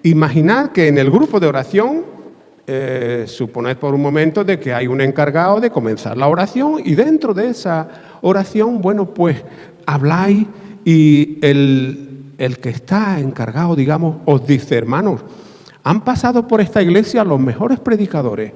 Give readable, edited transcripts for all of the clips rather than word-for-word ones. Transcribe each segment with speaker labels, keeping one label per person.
Speaker 1: Imaginad que en el grupo de oración, suponed por un momento de que hay un encargado de comenzar la oración y dentro de esa oración, bueno, pues habláis y el que está encargado, digamos, os dice: hermanos, han pasado por esta iglesia los mejores predicadores.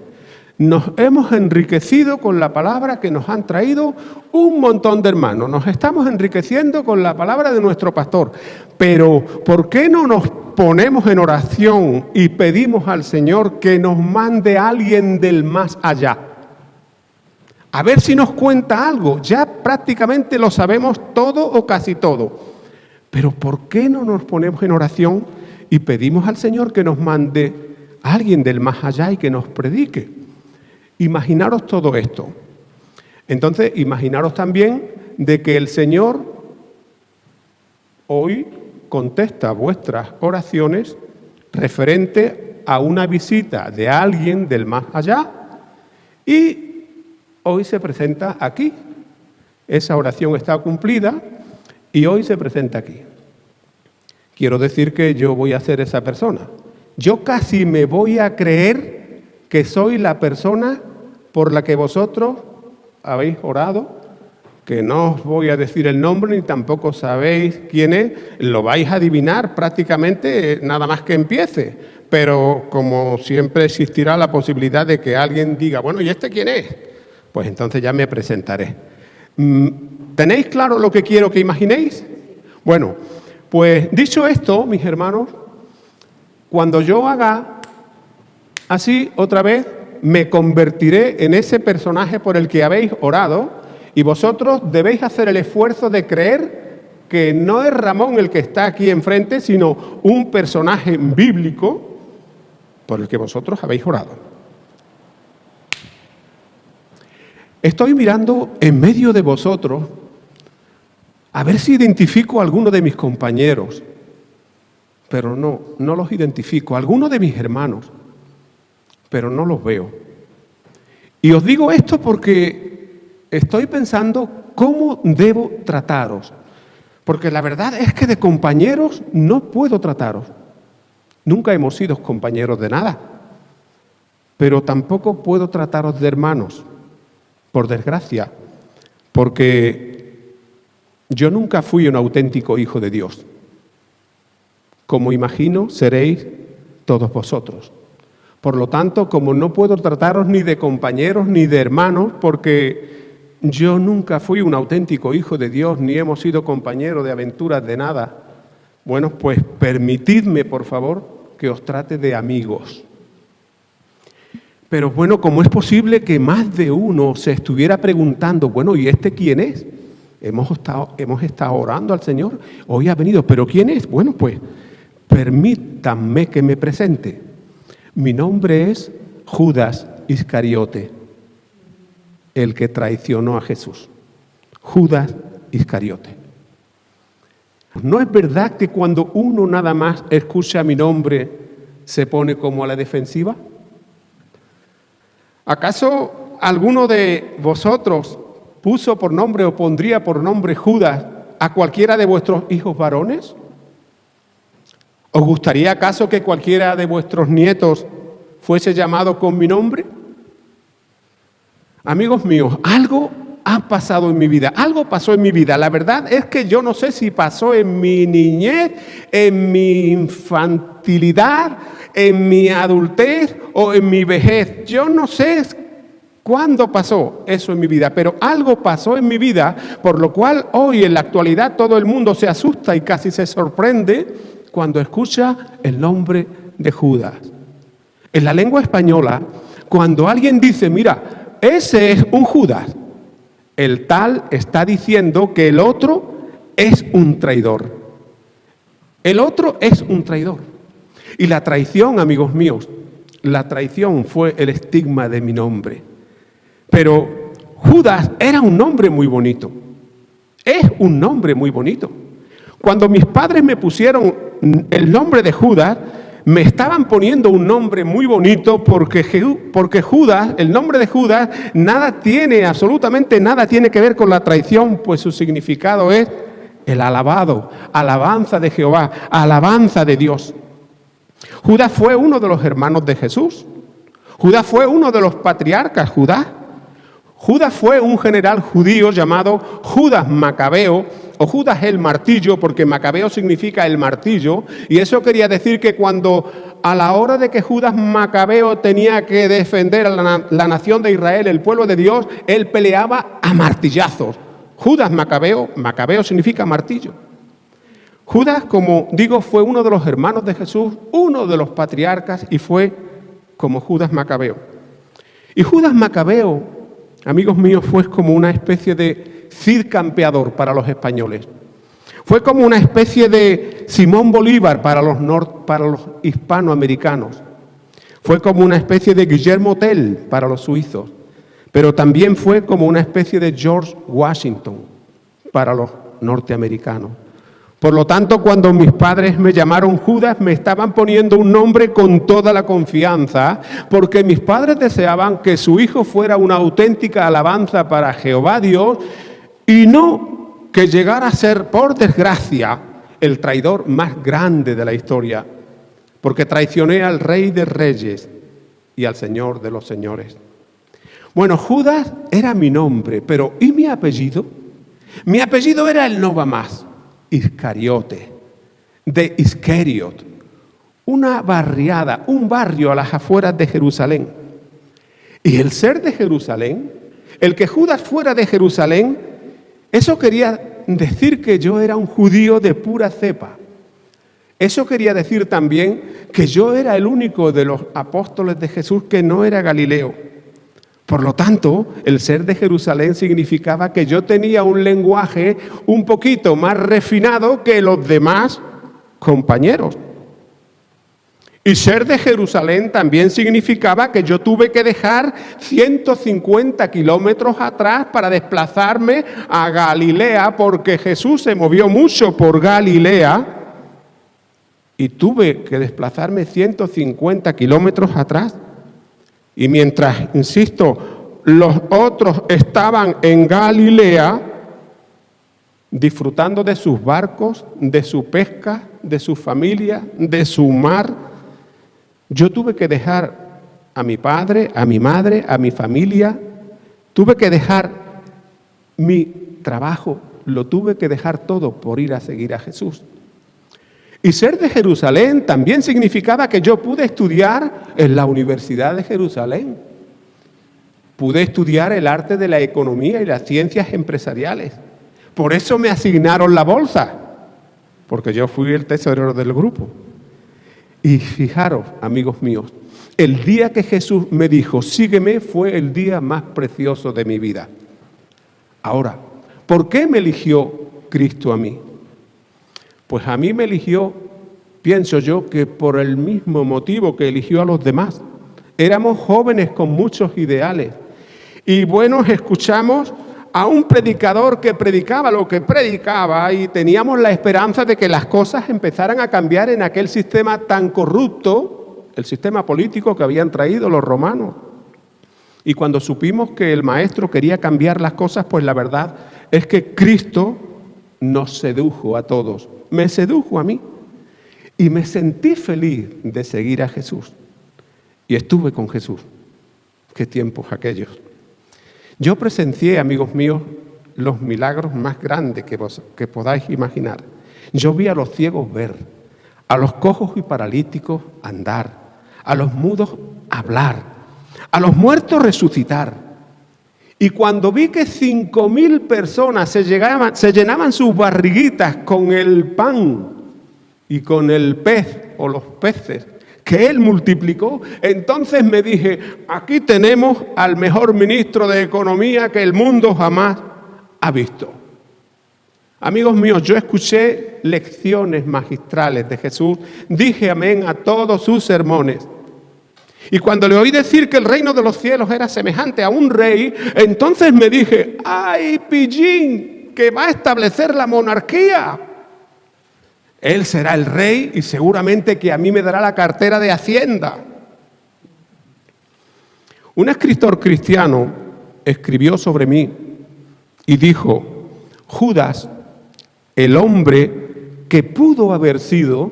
Speaker 1: Nos hemos enriquecido con la palabra que nos han traído un montón de hermanos. Nos estamos enriqueciendo con la palabra de nuestro pastor. Pero, ¿por qué no nos ponemos en oración y pedimos al Señor que nos mande a alguien del más allá? A ver si nos cuenta algo. Ya prácticamente lo sabemos todo o casi todo. Pero, ¿por qué no nos ponemos en oración y pedimos al Señor que nos mande a alguien del más allá y que nos predique? Imaginaros todo esto. Entonces, imaginaros también de que el Señor hoy contesta vuestras oraciones referente a una visita de alguien del más allá y hoy se presenta aquí. Esa oración está cumplida y hoy se presenta aquí. Quiero decir que yo voy a ser esa persona. Yo casi me voy a creer que soy la persona por la que vosotros habéis orado, que no os voy a decir el nombre ni tampoco sabéis quién es, lo vais a adivinar prácticamente nada más que empiece, pero como siempre existirá la posibilidad de que alguien diga: bueno, ¿y este quién es? Pues entonces ya me presentaré. ¿Tenéis claro lo que quiero que imaginéis? Bueno, pues dicho esto, mis hermanos, cuando yo haga así otra vez, me convertiré en ese personaje por el que habéis orado y vosotros debéis hacer el esfuerzo de creer que no es Ramón el que está aquí enfrente, sino un personaje bíblico por el que vosotros habéis orado. Estoy mirando en medio de vosotros a ver si identifico a alguno de mis compañeros, pero no los identifico, a alguno de mis hermanos, pero no los veo. Y os digo esto porque estoy pensando cómo debo trataros, porque la verdad es que de compañeros no puedo trataros. Nunca hemos sido compañeros de nada, pero tampoco puedo trataros de hermanos, por desgracia, porque yo nunca fui un auténtico hijo de Dios. Como imagino, seréis todos vosotros. Por lo tanto, como no puedo trataros ni de compañeros ni de hermanos, porque yo nunca fui un auténtico hijo de Dios, ni hemos sido compañeros de aventuras de nada, bueno, pues permitidme, por favor, que os trate de amigos. Pero bueno, ¿cómo es posible que más de uno se estuviera preguntando: bueno, ¿y este quién es? Hemos estado orando al Señor, hoy ha venido, ¿pero quién es? Bueno, pues permítanme que me presente. Mi nombre es Judas Iscariote, el que traicionó a Jesús. Judas Iscariote. ¿No es verdad que cuando uno nada más escucha mi nombre se pone como a la defensiva? ¿Acaso alguno de vosotros puso por nombre o pondría por nombre Judas a cualquiera de vuestros hijos varones? ¿Os gustaría acaso que cualquiera de vuestros nietos fuese llamado con mi nombre? Amigos míos, algo ha pasado en mi vida, algo pasó en mi vida. La verdad es que yo no sé si pasó en mi niñez, en mi infantilidad, en mi adultez o en mi vejez. Yo no sé cuándo pasó eso en mi vida, pero algo pasó en mi vida, por lo cual hoy en la actualidad todo el mundo se asusta y casi se sorprende cuando escucha el nombre de Judas. En la lengua española, cuando alguien dice: mira, ese es un Judas, el tal está diciendo que el otro es un traidor. El otro es un traidor. Y la traición, amigos míos, la traición fue el estigma de mi nombre. Pero Judas era un nombre muy bonito. Es un nombre muy bonito. Cuando mis padres me pusieron el nombre de Judas, me estaban poniendo un nombre muy bonito porque Judas, el nombre de Judas, absolutamente nada tiene que ver con la traición, pues su significado es el alabado, alabanza de Jehová, alabanza de Dios. Judas fue uno de los hermanos de Jesús. Judas fue uno de los patriarcas. Judas fue un general judío llamado Judas Macabeo, o Judas el martillo, porque Macabeo significa el martillo, y eso quería decir que cuando a la hora de que Judas Macabeo tenía que defender a la nación de Israel, el pueblo de Dios, él peleaba a martillazos. Judas Macabeo, Macabeo significa martillo. Judas, como digo, fue uno de los hermanos de Jesús, uno de los patriarcas, y fue como Judas Macabeo. Y Judas Macabeo, amigos míos, fue como una especie de Cid Campeador para los españoles. Fue como una especie de Simón Bolívar para los hispanoamericanos. Fue como una especie de Guillermo Tell para los suizos. Pero también fue como una especie de George Washington para los norteamericanos. Por lo tanto, cuando mis padres me llamaron Judas, me estaban poniendo un nombre con toda la confianza, porque mis padres deseaban que su hijo fuera una auténtica alabanza para Jehová Dios y no que llegara a ser, por desgracia, el traidor más grande de la historia, porque traicioné al Rey de Reyes y al Señor de los Señores. Bueno, Judas era mi nombre, pero ¿y mi apellido? Mi apellido era el no va más. Iscariote, de Iscariot, una barriada, un barrio a las afueras de Jerusalén. Y el ser de Jerusalén, el que Judas fuera de Jerusalén, eso quería decir que yo era un judío de pura cepa. Eso quería decir también que yo era el único de los apóstoles de Jesús que no era galileo. Por lo tanto, el ser de Jerusalén significaba que yo tenía un lenguaje un poquito más refinado que los demás compañeros. Y ser de Jerusalén también significaba que yo tuve que dejar 150 kilómetros atrás para desplazarme a Galilea, porque Jesús se movió mucho por Galilea y tuve que desplazarme 150 kilómetros atrás. Y mientras, insisto, los otros estaban en Galilea disfrutando de sus barcos, de su pesca, de su familia, de su mar, yo tuve que dejar a mi padre, a mi madre, a mi familia, tuve que dejar mi trabajo, lo tuve que dejar todo por ir a seguir a Jesús. Y ser de Jerusalén también significaba que yo pude estudiar en la Universidad de Jerusalén. Pude estudiar el arte de la economía y las ciencias empresariales. Por eso me asignaron la bolsa, porque yo fui el tesorero del grupo. Y fijaros, amigos míos, el día que Jesús me dijo, sígueme, fue el día más precioso de mi vida. Ahora, ¿por qué me eligió Cristo a mí? Pues a mí me eligió, pienso yo, que por el mismo motivo que eligió a los demás. Éramos jóvenes con muchos ideales. Y bueno, escuchamos a un predicador que predicaba lo que predicaba y teníamos la esperanza de que las cosas empezaran a cambiar en aquel sistema tan corrupto, el sistema político que habían traído los romanos. Y cuando supimos que el maestro quería cambiar las cosas, pues la verdad es que Cristo nos sedujo a todos. Me sedujo a mí y me sentí feliz de seguir a Jesús. Y estuve con Jesús. Qué tiempos aquellos. Yo presencié, amigos míos, los milagros más grandes que podáis imaginar. Yo vi a los ciegos ver, a los cojos y paralíticos andar, a los mudos hablar, a los muertos resucitar. Y cuando vi que 5.000 personas se llenaban sus barriguitas con el pan y con el pez o los peces que Él multiplicó, entonces me dije, aquí tenemos al mejor ministro de Economía que el mundo jamás ha visto. Amigos míos, yo escuché lecciones magistrales de Jesús, dije amén a todos sus sermones. Y cuando le oí decir que el reino de los cielos era semejante a un rey, entonces me dije, ¡ay, pillín, que va a establecer la monarquía! Él será el rey y seguramente que a mí me dará la cartera de Hacienda. Un escritor cristiano escribió sobre mí y dijo, Judas, el hombre que pudo haber sido,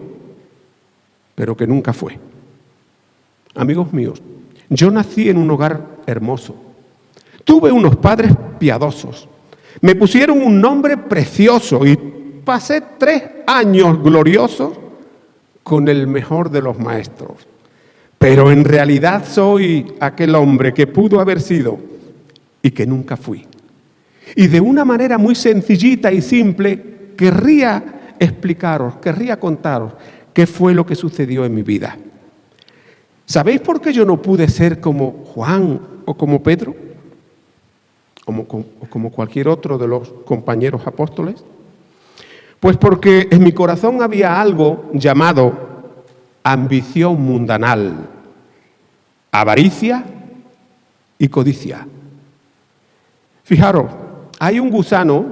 Speaker 1: pero que nunca fue. Amigos míos, yo nací en un hogar hermoso. Tuve unos padres piadosos. Me pusieron un nombre precioso y pasé 3 años gloriosos con el mejor de los maestros. Pero en realidad soy aquel hombre que pudo haber sido y que nunca fui. Y de una manera muy sencillita y simple, querría explicaros, querría contaros qué fue lo que sucedió en mi vida. ¿Sabéis por qué yo no pude ser como Juan o como Pedro? O como cualquier otro de los compañeros apóstoles. Pues porque en mi corazón había algo llamado ambición mundanal, avaricia y codicia. Fijaros, hay un gusano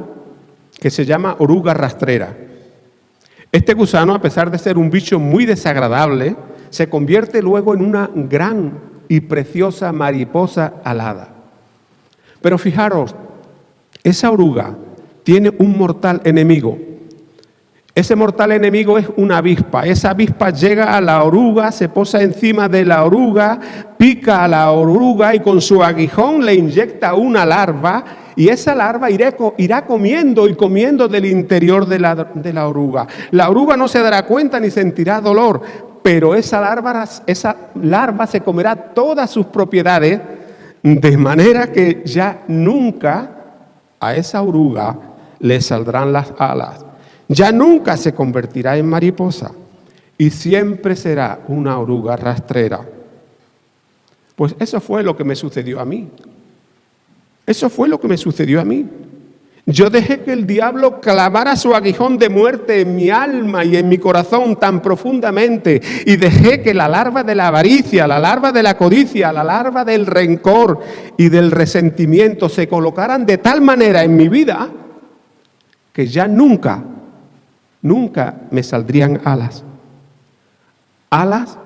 Speaker 1: que se llama oruga rastrera. Este gusano, a pesar de ser un bicho muy desagradable, se convierte luego en una gran y preciosa mariposa alada. Pero fijaros, esa oruga tiene un mortal enemigo. Ese mortal enemigo es una avispa. Esa avispa llega a la oruga, se posa encima de la oruga, pica a la oruga y con su aguijón le inyecta una larva, y esa larva irá comiendo y comiendo del interior de la oruga. La oruga no se dará cuenta ni sentirá dolor, pero esa larva se comerá todas sus propiedades, de manera que ya nunca a esa oruga le saldrán las alas. Ya nunca se convertirá en mariposa y siempre será una oruga rastrera. Pues eso fue lo que me sucedió a mí. Eso fue lo que me sucedió a mí. Yo dejé que el diablo clavara su aguijón de muerte en mi alma y en mi corazón tan profundamente, y dejé que la larva de la avaricia, la larva de la codicia, la larva del rencor y del resentimiento se colocaran de tal manera en mi vida que ya nunca me saldrían alas. Alas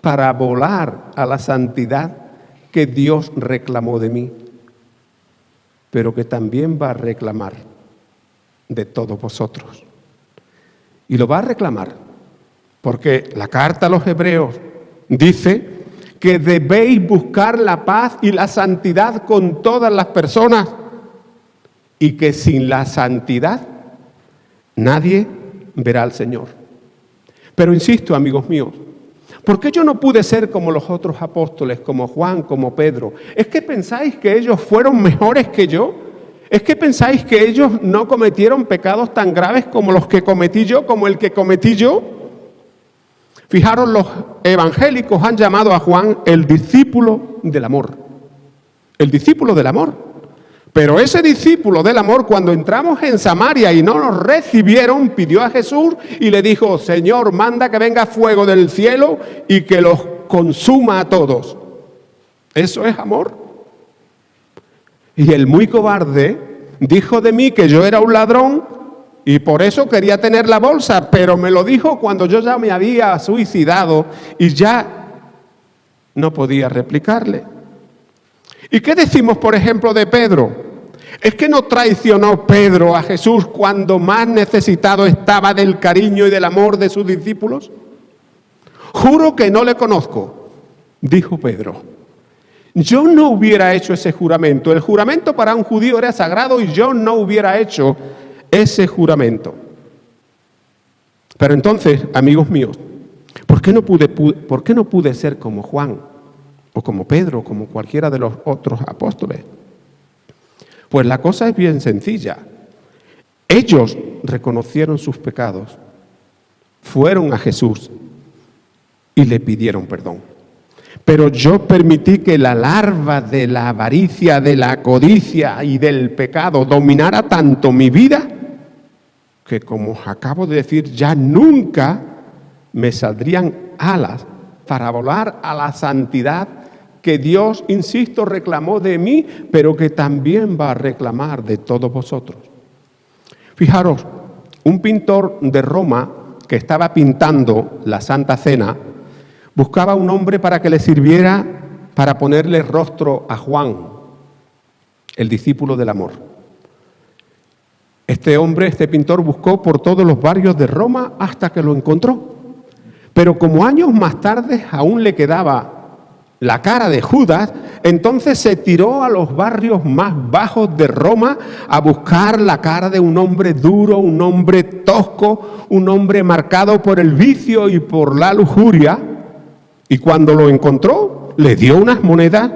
Speaker 1: para volar a la santidad que Dios reclamó de mí, pero que también va a reclamar de todos vosotros. Y lo va a reclamar porque la carta a los Hebreos dice que debéis buscar la paz y la santidad con todas las personas, y que sin la santidad nadie verá al Señor. Pero insisto, amigos míos, ¿por qué yo no pude ser como los otros apóstoles, como Juan, como Pedro? ¿Es que pensáis que ellos fueron mejores que yo? ¿Es que pensáis que ellos no cometieron pecados tan graves como los que cometí yo, como el que cometí yo? Fijaros, los evangélicos han llamado a Juan el discípulo del amor. El discípulo del amor. Pero ese discípulo del amor, cuando entramos en Samaria y no nos recibieron, pidió a Jesús y le dijo: Señor, manda que venga fuego del cielo y que los consuma a todos. ¿Eso es amor? Y el muy cobarde dijo de mí que yo era un ladrón y por eso quería tener la bolsa, pero me lo dijo cuando yo ya me había suicidado y ya no podía replicarle. ¿Y qué decimos, por ejemplo, de Pedro? ¿Es que no traicionó Pedro a Jesús cuando más necesitado estaba del cariño y del amor de sus discípulos? Juro que no le conozco, dijo Pedro. Yo no hubiera hecho ese juramento. El juramento para un judío era sagrado y yo no hubiera hecho ese juramento. Pero entonces, amigos míos, ¿por qué no pude ser como Juan o como Pedro, como cualquiera de los otros apóstoles? Pues la cosa es bien sencilla. Ellos reconocieron sus pecados, fueron a Jesús y le pidieron perdón. Pero yo permití que la larva de la avaricia, de la codicia y del pecado dominara tanto mi vida que, como os acabo de decir, ya nunca me saldrían alas para volar a la santidad que Dios, insisto, reclamó de mí, pero que también va a reclamar de todos vosotros. Fijaros, un pintor de Roma que estaba pintando la Santa Cena buscaba un hombre para que le sirviera para ponerle rostro a Juan, el discípulo del amor. Este pintor buscó por todos los barrios de Roma hasta que lo encontró. Pero como años más tarde aún le quedaba la cara de Judas, entonces se tiró a los barrios más bajos de Roma a buscar la cara de un hombre duro, un hombre tosco, un hombre marcado por el vicio y por la lujuria. Y cuando lo encontró, le dio unas monedas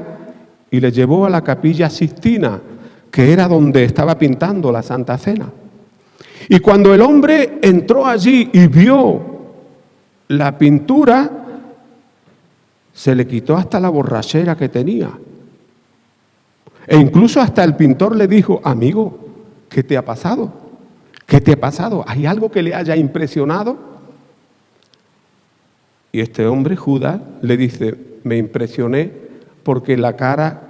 Speaker 1: y le llevó a la Capilla Sixtina, que era donde estaba pintando la Santa Cena. Y cuando el hombre entró allí y vio la pintura, se le quitó hasta la borrachera que tenía. E incluso hasta el pintor le dijo: amigo, ¿qué te ha pasado? ¿Qué te ha pasado? ¿Hay algo que le haya impresionado? Y este hombre, Judas, le dice: me impresioné porque la cara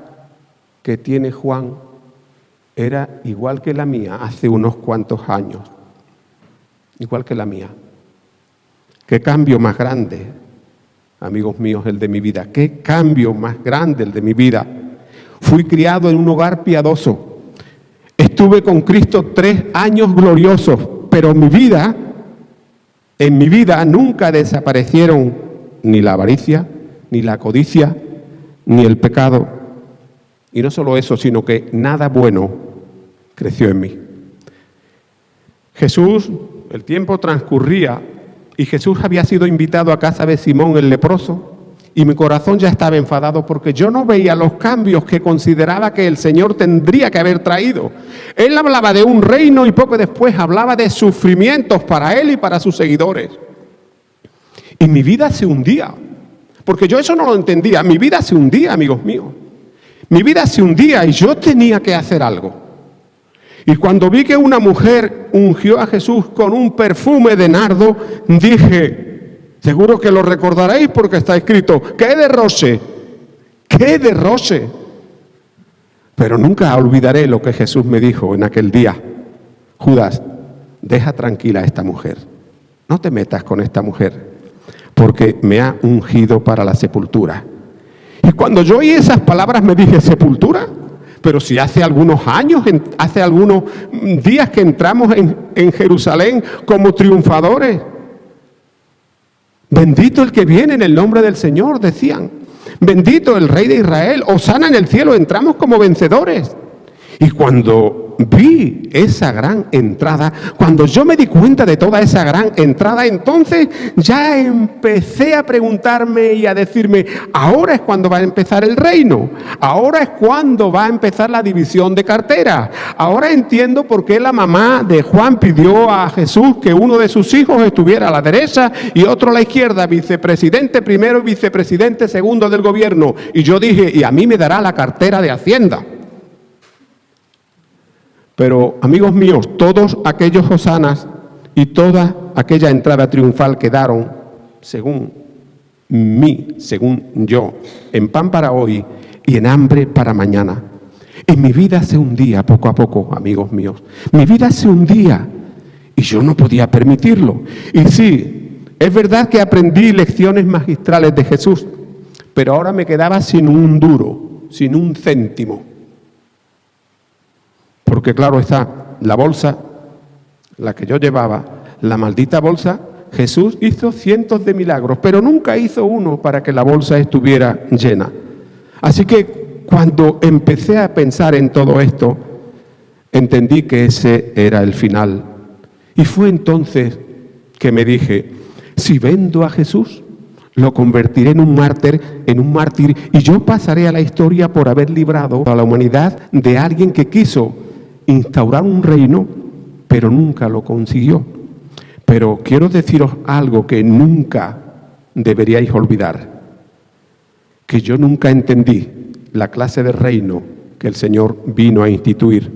Speaker 1: que tiene Juan era igual que la mía hace unos cuantos años. Igual que la mía. ¿Qué cambio más grande, amigos míos, el de mi vida? ¿Qué cambio más grande el de mi vida? Fui criado en un hogar piadoso. Estuve con Cristo 3 años gloriosos, pero en mi vida nunca desaparecieron ni la avaricia, ni la codicia, ni el pecado. Y no solo eso, sino que nada bueno creció en mí. Jesús, el tiempo transcurría y Jesús había sido invitado a casa de Simón el leproso, y mi corazón ya estaba enfadado porque yo no veía los cambios que consideraba que el Señor tendría que haber traído. Él hablaba de un reino y poco después hablaba de sufrimientos para él y para sus seguidores. Y mi vida se hundía, porque yo eso no lo entendía. Mi vida se hundía, amigos míos. Mi vida se hundía y yo tenía que hacer algo. Y cuando vi que una mujer ungió a Jesús con un perfume de nardo, dije: seguro que lo recordaréis porque está escrito, ¡qué derroche! ¡Qué derroche! Pero nunca olvidaré lo que Jesús me dijo en aquel día: Judas, deja tranquila a esta mujer. No te metas con esta mujer, porque me ha ungido para la sepultura. Y cuando yo oí esas palabras me dije: ¿sepultura? Pero si hace algunos años, hace algunos días que entramos en Jerusalén como triunfadores. Bendito el que viene en el nombre del Señor, decían. Bendito el Rey de Israel, hosana en el cielo, entramos como vencedores. Y cuando vi esa gran entrada, cuando yo me di cuenta de toda esa gran entrada, entonces ya empecé a preguntarme y a decirme: ahora es cuando va a empezar el reino, ahora es cuando va a empezar la división de cartera. Ahora entiendo por qué la mamá de Juan pidió a Jesús que uno de sus hijos estuviera a la derecha y otro a la izquierda, vicepresidente primero y vicepresidente segundo del gobierno. Y yo dije: y a mí me dará la cartera de Hacienda. Pero, amigos míos, todos aquellos hosanas y toda aquella entrada triunfal quedaron, según yo, en pan para hoy y en hambre para mañana. Y mi vida se hundía poco a poco, amigos míos. Mi vida se hundía y yo no podía permitirlo. Y sí, es verdad que aprendí lecciones magistrales de Jesús, pero ahora me quedaba sin un duro, sin un céntimo. Porque claro está, la bolsa, la que yo llevaba, la maldita bolsa, Jesús hizo cientos de milagros, pero nunca hizo uno para que la bolsa estuviera llena. Así que cuando empecé a pensar en todo esto, entendí que ese era el final. Y fue entonces que me dije: si vendo a Jesús, lo convertiré en un mártir, y yo pasaré a la historia por haber librado a la humanidad de alguien que quiso instaurar un reino, pero nunca lo consiguió. Pero quiero deciros algo que nunca deberíais olvidar: que yo nunca entendí la clase de reino que el Señor vino a instituir.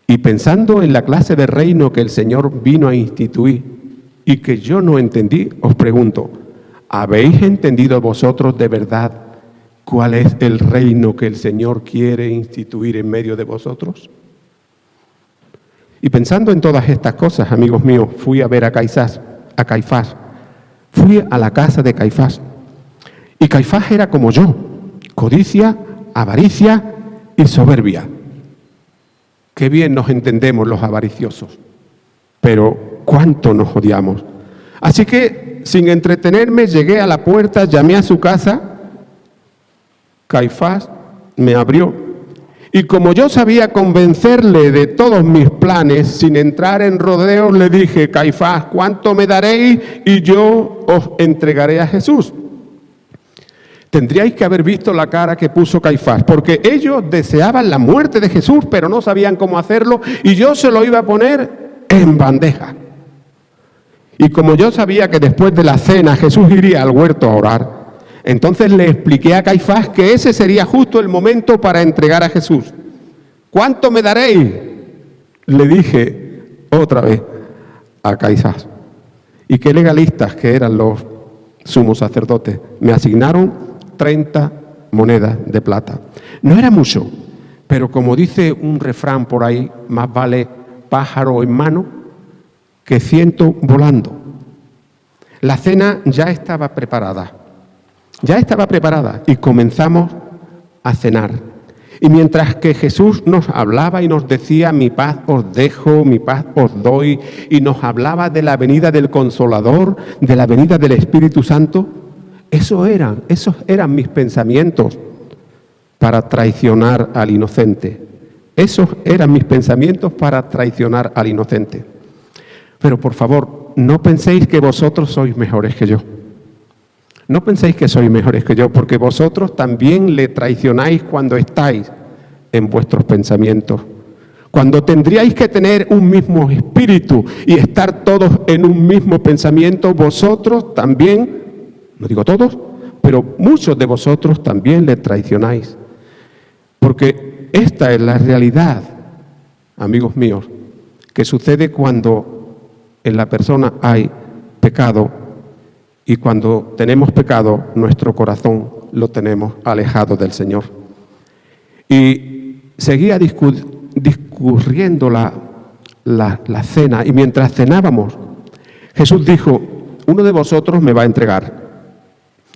Speaker 1: Y pensando en la clase de reino que el Señor vino a instituir y que yo no entendí, os pregunto: ¿habéis entendido vosotros de verdad cuál es el reino que el Señor quiere instituir en medio de vosotros? Y pensando en todas estas cosas, amigos míos, fui a ver a Caifás. Fui a la casa de Caifás. Y Caifás era como yo: codicia, avaricia y soberbia. Qué bien nos entendemos los avariciosos, pero cuánto nos odiamos. Así que sin entretenerme, llegué a la puerta, llamé a su casa. Caifás me abrió. Y como yo sabía convencerle de todos mis planes, sin entrar en rodeos, le dije: Caifás, ¿cuánto me daréis y yo os entregaré a Jesús? Tendríais que haber visto la cara que puso Caifás, porque ellos deseaban la muerte de Jesús, pero no sabían cómo hacerlo, y yo se lo iba a poner en bandeja. Y como yo sabía que después de la cena Jesús iría al huerto a orar, entonces le expliqué a Caifás que ese sería justo el momento para entregar a Jesús. ¿Cuánto me daréis?, le dije otra vez a Caifás. Y qué legalistas que eran los sumos sacerdotes. Me asignaron 30 monedas de plata. No era mucho, pero como dice un refrán por ahí, más vale pájaro en mano que ciento volando. La cena ya estaba preparada y comenzamos a cenar. Y mientras que Jesús nos hablaba y nos decía: mi paz os dejo, mi paz os doy, y nos hablaba de la venida del Consolador, de la venida del Espíritu Santo, esos eran mis pensamientos para traicionar al inocente. Esos eran mis pensamientos para traicionar al inocente. Pero por favor, no penséis que vosotros sois mejores que yo. No penséis que sois mejores que yo, porque vosotros también le traicionáis cuando estáis en vuestros pensamientos. Cuando tendríais que tener un mismo espíritu y estar todos en un mismo pensamiento, vosotros también, no digo todos, pero muchos de vosotros también le traicionáis. Porque esta es la realidad, amigos míos, que sucede cuando en la persona hay pecado, y cuando tenemos pecado, nuestro corazón lo tenemos alejado del Señor. Y seguía discurriendo la cena, y mientras cenábamos, Jesús dijo: uno de vosotros me va a entregar.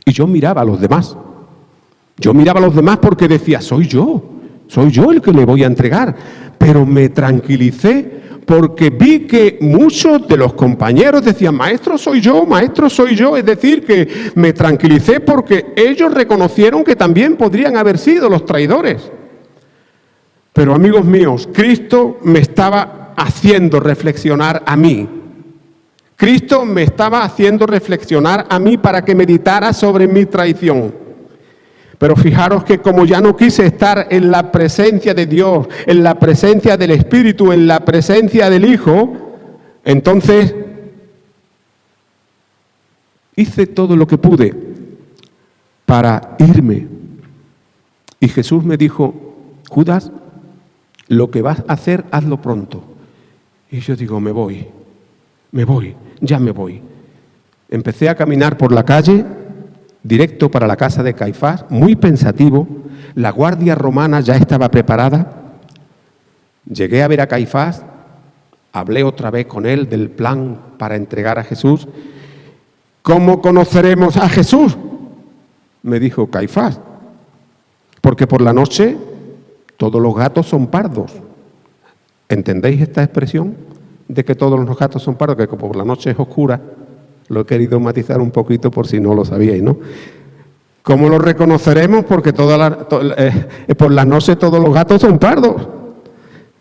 Speaker 1: Y yo miraba a los demás. Yo miraba a los demás porque decía: soy yo el que le voy a entregar. Pero me tranquilicé porque vi que muchos de los compañeros decían: maestro, soy yo, maestro, soy yo. Es decir, que me tranquilicé porque ellos reconocieron que también podrían haber sido los traidores. Pero amigos míos, Cristo me estaba haciendo reflexionar a mí. Cristo me estaba haciendo reflexionar a mí para que meditara sobre mi traición. Pero fijaros que como ya no quise estar en la presencia de Dios, en la presencia del Espíritu, en la presencia del Hijo, entonces hice todo lo que pude para irme. Y Jesús me dijo: Judas, lo que vas a hacer, hazlo pronto. Y yo digo: me voy, ya me voy. Empecé a caminar por la calle, directo para la casa de Caifás, muy pensativo. La guardia romana ya estaba preparada. Llegué a ver a Caifás, hablé otra vez con él del plan para entregar a Jesús. ¿Cómo conoceremos a Jesús?, me dijo Caifás. Porque por la noche todos los gatos son pardos. ¿Entendéis esta expresión de que todos los gatos son pardos? Que por la noche es oscura. Lo he querido matizar un poquito por si no lo sabíais, ¿no? ¿Cómo lo reconoceremos? Porque por la noche todos los gatos son pardos.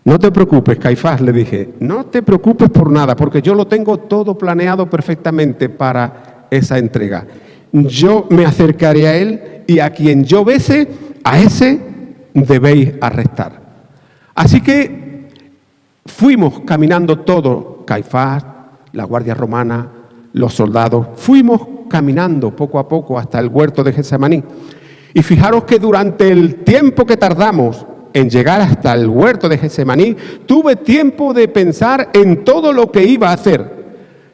Speaker 1: No te preocupes, Caifás, le dije, no te preocupes por nada, porque yo lo tengo todo planeado perfectamente para esa entrega. Yo me acercaré a él y a quien yo bese, a ese debéis arrestar. Así que fuimos caminando todo, Caifás, la guardia romana, los soldados, fuimos caminando poco a poco hasta el huerto de Getsemaní. Y fijaros que durante el tiempo que tardamos en llegar hasta el huerto de Getsemaní, tuve tiempo de pensar en todo lo que iba a hacer.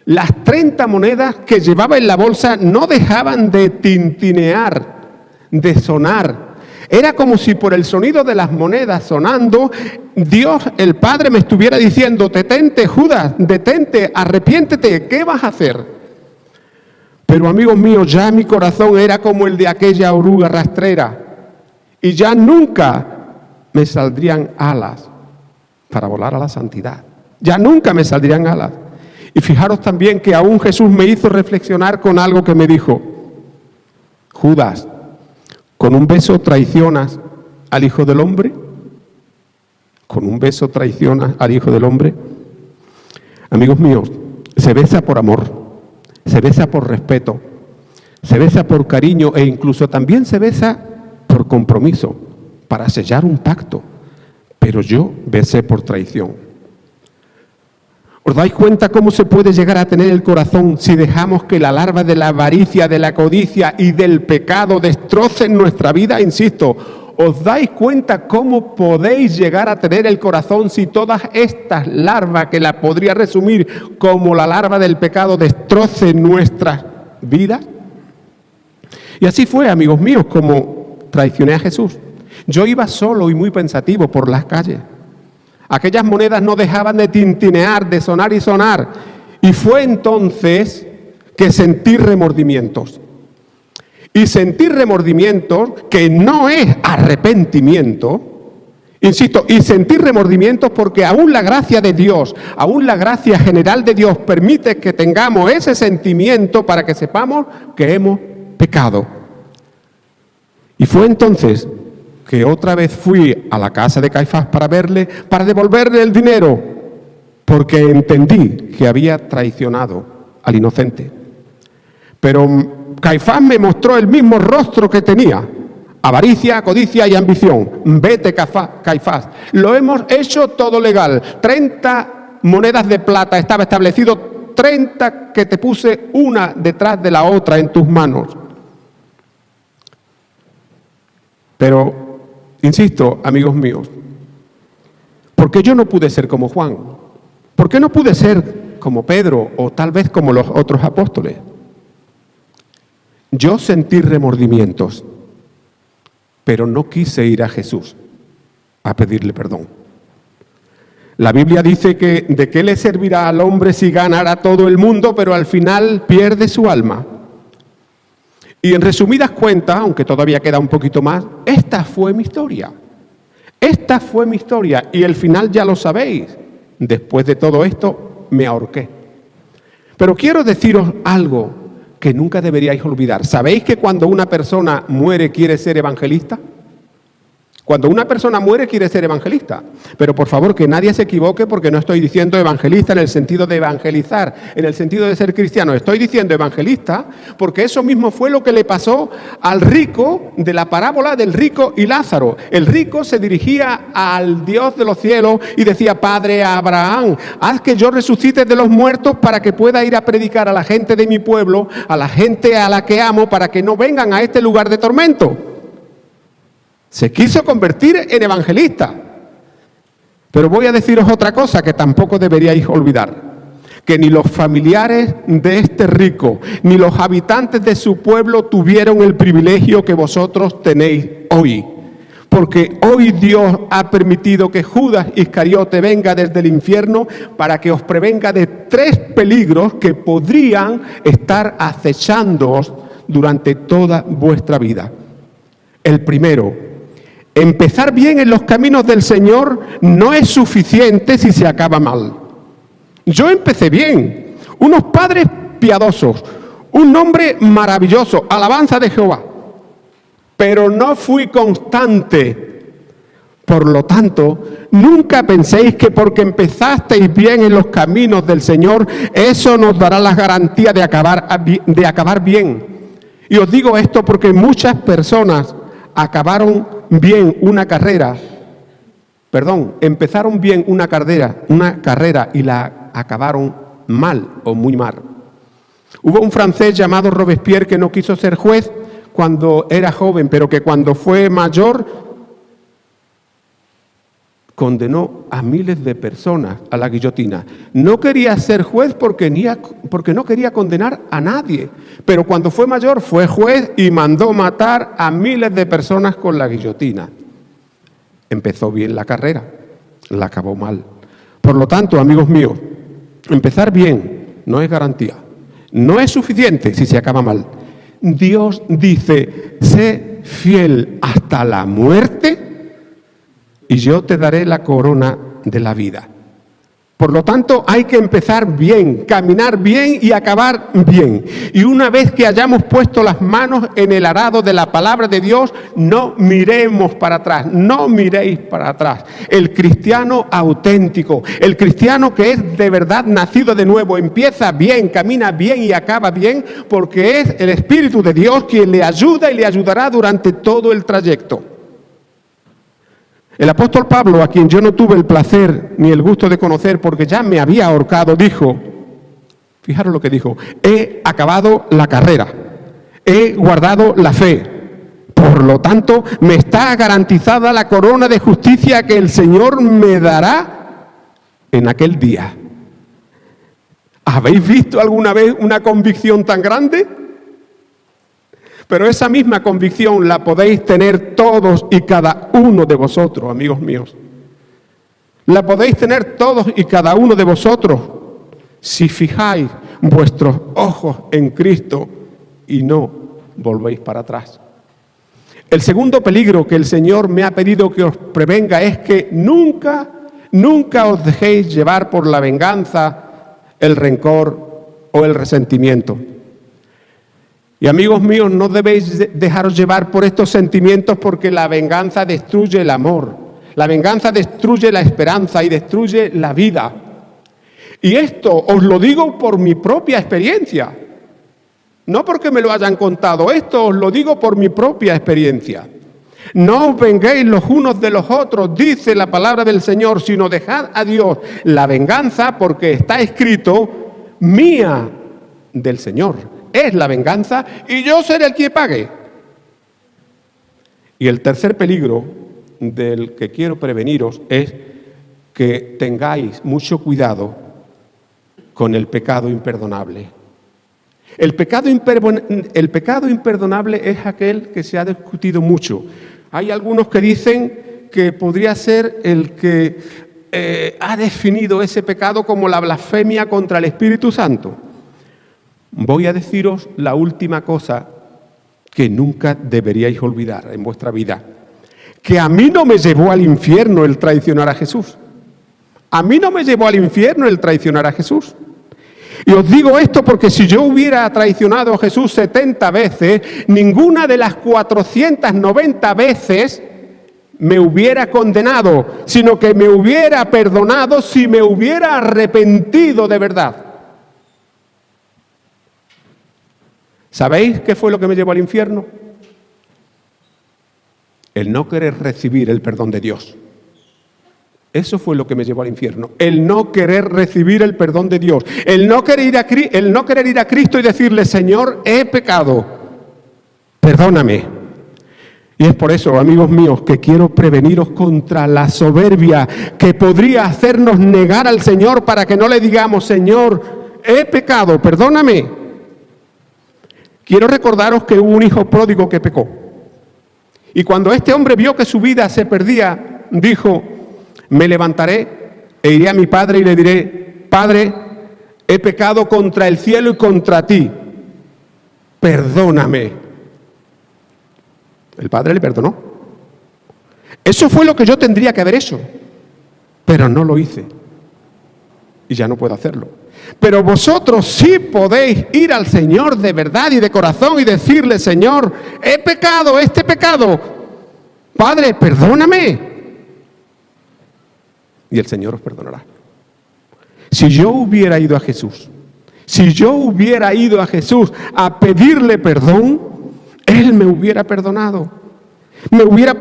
Speaker 1: Las 30 monedas que llevaba en la bolsa no dejaban de tintinear, de sonar. Era como si por el sonido de las monedas sonando, Dios, el Padre, me estuviera diciendo: detente, Judas, detente, arrepiéntete, ¿qué vas a hacer? Pero amigos míos, ya mi corazón era como el de aquella oruga rastrera, y ya nunca me saldrían alas para volar a la santidad. Ya nunca me saldrían alas. Y fijaros también que aún Jesús me hizo reflexionar con algo que me dijo: Judas, ¿con un beso traicionas al Hijo del Hombre? ¿Con un beso traicionas al Hijo del Hombre? Amigos míos, se besa por amor, se besa por respeto, se besa por cariño e incluso también se besa por compromiso, para sellar un pacto. Pero yo besé por traición. ¿Os dais cuenta cómo se puede llegar a tener el corazón si dejamos que la larva de la avaricia, de la codicia y del pecado destrocen nuestra vida? Insisto, ¿os dais cuenta cómo podéis llegar a tener el corazón si todas estas larvas, que la podría resumir como la larva del pecado, destrocen nuestras vidas? Y así fue, amigos míos, como traicioné a Jesús. Yo iba solo y muy pensativo por las calles. Aquellas monedas no dejaban de tintinear, de sonar y sonar. Y fue entonces que sentí remordimientos. Y sentir remordimientos, que no es arrepentimiento, insisto, y sentir remordimientos porque aún la gracia de Dios, aún la gracia general de Dios permite que tengamos ese sentimiento para que sepamos que hemos pecado. Y fue entonces que otra vez fui a la casa de Caifás para verle, para devolverle el dinero, porque entendí que había traicionado al inocente. Pero Caifás me mostró el mismo rostro que tenía: avaricia, codicia y ambición. Vete, Caifás, lo hemos hecho todo legal. 30 monedas de plata estaba establecido, 30 que te puse una detrás de la otra en tus manos. Pero insisto, amigos míos, ¿por qué yo no pude ser como Juan? ¿Por qué no pude ser como Pedro o tal vez como los otros apóstoles? Yo sentí remordimientos, pero no quise ir a Jesús a pedirle perdón. La Biblia dice que ¿de qué le servirá al hombre si ganara todo el mundo, pero al final pierde su alma? Y en resumidas cuentas, aunque todavía queda un poquito más, esta fue mi historia. Esta fue mi historia y el final ya lo sabéis. Después de todo esto, me ahorqué. Pero quiero deciros algo que nunca deberíais olvidar. ¿Sabéis que cuando una persona muere quiere ser evangelista? Cuando una persona muere quiere ser evangelista. Pero por favor, que nadie se equivoque, porque no estoy diciendo evangelista en el sentido de evangelizar, en el sentido de ser cristiano. Estoy diciendo evangelista porque eso mismo fue lo que le pasó al rico de la parábola del rico y Lázaro. El rico se dirigía al Dios de los cielos y decía: Padre Abraham, haz que yo resucite de los muertos para que pueda ir a predicar a la gente de mi pueblo, a la gente a la que amo, para que no vengan a este lugar de tormento. Se quiso convertir en evangelista. Pero voy a deciros otra cosa que tampoco deberíais olvidar: que ni los familiares de este rico, ni los habitantes de su pueblo tuvieron el privilegio que vosotros tenéis hoy. Porque hoy Dios ha permitido que Judas Iscariote venga desde el infierno para que os prevenga de 3 peligros que podrían estar acechándoos durante toda vuestra vida. El primero: empezar bien en los caminos del Señor no es suficiente si se acaba mal. Yo empecé bien, unos padres piadosos, un nombre maravilloso, alabanza de Jehová, pero no fui constante. Por lo tanto, nunca penséis que porque empezasteis bien en los caminos del Señor, eso nos dará la garantía de acabar bien. Y os digo esto porque muchas personas empezaron bien una carrera y la acabaron mal o muy mal. Hubo un francés llamado Robespierre que no quiso ser juez cuando era joven, pero que cuando fue mayor condenó a miles de personas a la guillotina. No quería ser juez porque no quería condenar a nadie, pero cuando fue mayor fue juez y mandó matar a miles de personas con la guillotina. Empezó bien la carrera, la acabó mal. Por lo tanto, amigos míos, empezar bien no es garantía, no es suficiente si se acaba mal. Dios dice: sé fiel hasta la muerte y yo te daré la corona de la vida. Por lo tanto, hay que empezar bien, caminar bien y acabar bien. Y una vez que hayamos puesto las manos en el arado de la palabra de Dios, no miremos para atrás, no miréis para atrás. El cristiano auténtico, el cristiano que es de verdad nacido de nuevo, empieza bien, camina bien y acaba bien, porque es el Espíritu de Dios quien le ayuda y le ayudará durante todo el trayecto. El apóstol Pablo, a quien yo no tuve el placer ni el gusto de conocer porque ya me había ahorcado, dijo, fijaros lo que dijo, he acabado la carrera, he guardado la fe, por lo tanto me está garantizada la corona de justicia que el Señor me dará en aquel día. ¿Habéis visto alguna vez una convicción tan grande? Pero esa misma convicción la podéis tener todos y cada uno de vosotros, amigos míos. La podéis tener todos y cada uno de vosotros si fijáis vuestros ojos en Cristo y no volvéis para atrás. El segundo peligro que el Señor me ha pedido que os prevenga es que nunca os dejéis llevar por la venganza, el rencor o el resentimiento. Y amigos míos, no debéis dejaros llevar por estos sentimientos porque la venganza destruye el amor. La venganza destruye la esperanza y destruye la vida. Y esto os lo digo por mi propia experiencia. No porque me lo hayan contado, esto os lo digo por mi propia experiencia. No os venguéis los unos de los otros, dice la palabra del Señor, sino dejad a Dios la venganza porque está escrito, mía del Señor es la venganza y yo seré el que pague. Y el tercer peligro del que quiero preveniros es que tengáis mucho cuidado con el pecado imperdonable. El pecado imperdonable es aquel que se ha discutido mucho. Hay algunos que dicen que podría ser el que ha definido ese pecado como la blasfemia contra el Espíritu Santo. Voy a deciros la última cosa que nunca deberíais olvidar en vuestra vida. Que a mí no me llevó al infierno el traicionar a Jesús. A mí no me llevó al infierno el traicionar a Jesús. Y os digo esto porque si yo hubiera traicionado a Jesús 70 veces, ninguna de las 490 veces me hubiera condenado, sino que me hubiera perdonado si me hubiera arrepentido de verdad. ¿Sabéis qué fue lo que me llevó al infierno? El no querer recibir el perdón de Dios. Eso fue lo que me llevó al infierno. El no querer recibir el perdón de Dios. El no querer ir a Cristo y decirle, Señor, he pecado, perdóname. Y es por eso, amigos míos, que quiero preveniros contra la soberbia que podría hacernos negar al Señor para que no le digamos, Señor, he pecado, perdóname. Quiero recordaros que hubo un hijo pródigo que pecó. Y cuando este hombre vio que su vida se perdía, dijo, me levantaré e iré a mi padre y le diré, Padre, he pecado contra el cielo y contra ti, perdóname. El padre le perdonó. Eso fue lo que yo tendría que haber hecho, pero no lo hice. Y ya no puedo hacerlo. Pero vosotros sí podéis ir al Señor de verdad y de corazón y decirle, Señor, he pecado este pecado. Padre, perdóname. Y el Señor os perdonará. Si yo hubiera ido a Jesús, a pedirle perdón, Él me hubiera perdonado. Me hubiera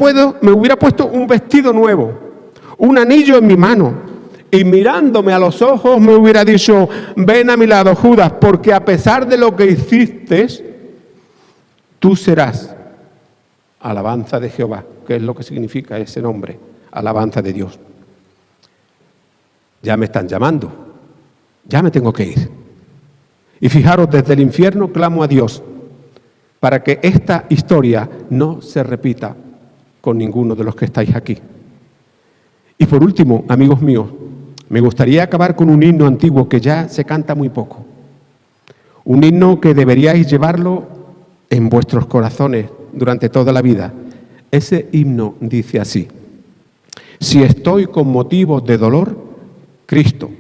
Speaker 1: puesto un vestido nuevo, un anillo en mi mano. Y mirándome a los ojos me hubiera dicho, ven a mi lado, Judas, porque a pesar de lo que hiciste, tú serás alabanza de Jehová, que es lo que significa ese nombre, alabanza de Dios. Ya me están llamando, ya me tengo que ir. Y fijaros, desde el infierno clamo a Dios para que esta historia no se repita con ninguno de los que estáis aquí. Y por último, amigos míos, me gustaría acabar con un himno antiguo que ya se canta muy poco. Un himno que deberíais llevarlo en vuestros corazones durante toda la vida. Ese himno dice así: si estoy con motivos de dolor, Cristo,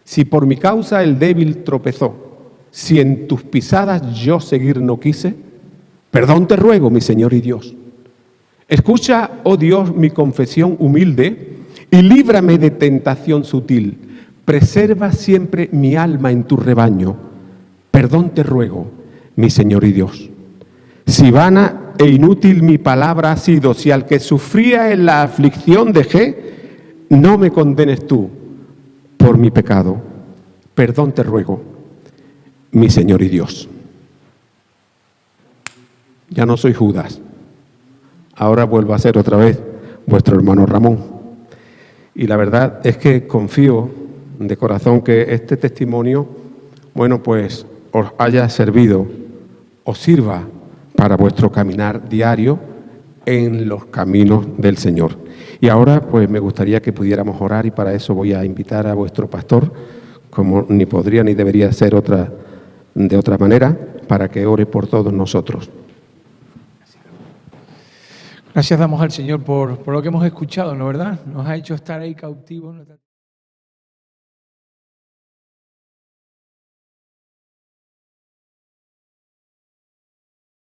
Speaker 1: Si por mi causa el débil tropezó, si en tus pisadas yo seguir no quise, perdón te ruego, mi Señor y Dios. Escucha, oh Dios, mi confesión humilde y líbrame de tentación sutil. Preserva siempre mi alma en tu rebaño. Perdón te ruego, mi Señor y Dios. Si vana e inútil mi palabra ha sido, si al que sufría en la aflicción dejé, no me condenes tú por mi pecado. Perdón te ruego, mi Señor y Dios. Ya no soy Judas. Ahora vuelvo a ser otra vez vuestro hermano Ramón. Y la verdad es que confío de corazón que este testimonio, bueno, pues os haya servido, os sirva para vuestro caminar diario en los caminos del Señor. Y ahora, pues me gustaría que pudiéramos orar y para eso voy a invitar a vuestro pastor, como ni podría ni debería ser de otra manera, para que ore por todos nosotros.
Speaker 2: Gracias damos al Señor por lo que hemos escuchado, ¿no verdad? Nos ha hecho estar ahí cautivos.